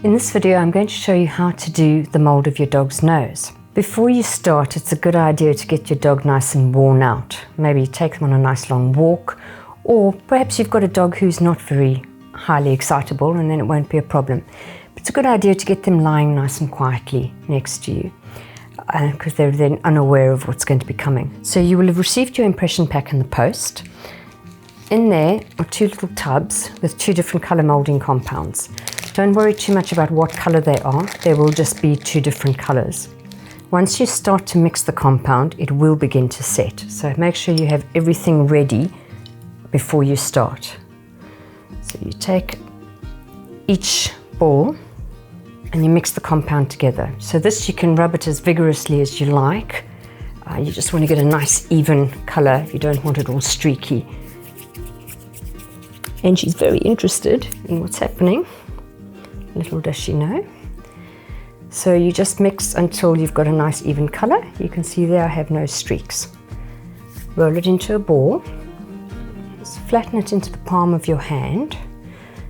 In this video, I'm going to show you how to do the mold of your dog's nose. Before you start, it's a good idea to get your dog nice and worn out. Maybe take them on a nice long walk, or perhaps you've got a dog who's not very highly excitable and then it won't be a problem. But it's a good idea to get them lying nice and quietly next to you because they're then unaware of what's going to be coming. So you will have received your impression pack in the post. In there are two little tubs with two different color molding compounds. Don't worry too much about what color they are. They will just be two different colors. Once you start to mix the compound, it will begin to set. So make sure you have everything ready before you start. So you take each ball and you mix the compound together. So this, you can rub it as vigorously as you like. You just want to get a nice even color. You don't want it all streaky. And she's very interested in what's happening. Little does she know. So you just mix until you've got a nice even color. You can see there I have no streaks. Roll it into a ball. Just flatten it into the palm of your hand.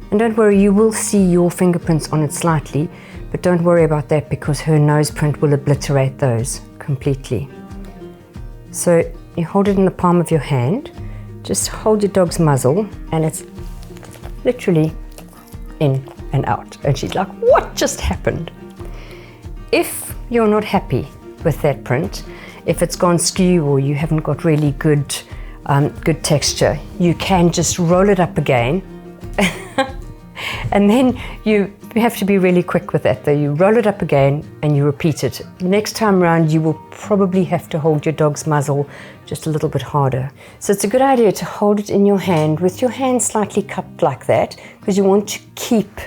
And don't worry, you will see your fingerprints on it slightly, but don't worry about that because her nose print will obliterate those completely. So you hold it in the palm of your hand. Just hold your dog's muzzle and it's literally in and out. And she's like, what just happened? If you're not happy with that print, if it's gone skew or you haven't got really good texture, you can just roll it up again. And then you have to be really quick with that though. You roll it up again and you repeat it. The next time around you will probably have to hold your dog's muzzle just a little bit harder. So it's a good idea to hold it in your hand with your hand slightly cupped like that because you want to keep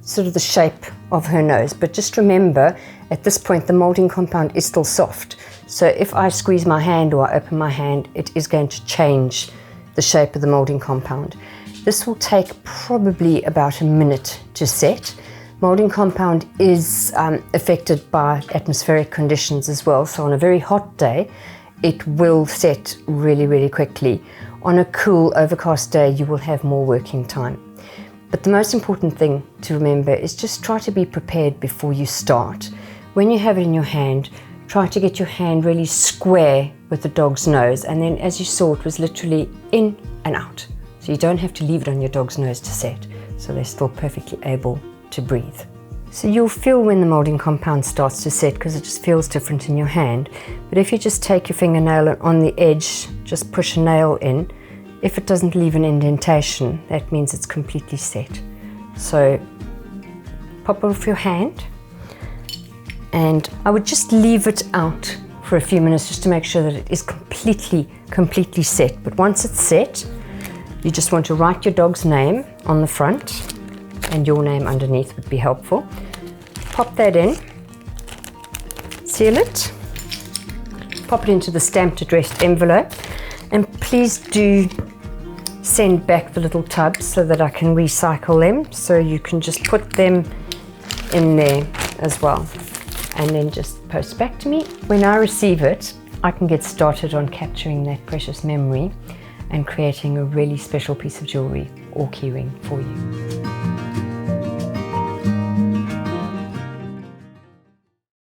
sort of the shape of her nose. But just remember, at this point the molding compound is still soft. So if I squeeze my hand or I open my hand, it is going to change the shape of the molding compound. This will take probably about a minute to set. Molding compound is affected by atmospheric conditions as well. So on a very hot day, it will set really, really quickly. On a cool, overcast day, you will have more working time. But the most important thing to remember is just try to be prepared before you start. When you have it in your hand, try to get your hand really square with the dog's nose. And then as you saw, it was literally in and out. So you don't have to leave it on your dog's nose to set. So they're still perfectly able to breathe. So you'll feel when the molding compound starts to set because it just feels different in your hand. But if you just take your fingernail and on the edge, just push a nail in, if it doesn't leave an indentation, that means it's completely set. So pop it off your hand and I would just leave it out for a few minutes just to make sure that it is completely set. But once it's set, you just want to write your dog's name on the front and your name underneath would be helpful. Pop that in, seal it, pop it into the stamped addressed envelope, and please do send back the little tubs so that I can recycle them. So you can just put them in there as well and then just post back to me. When I receive it, I can get started on capturing that precious memory and creating a really special piece of jewelry or keyring for you.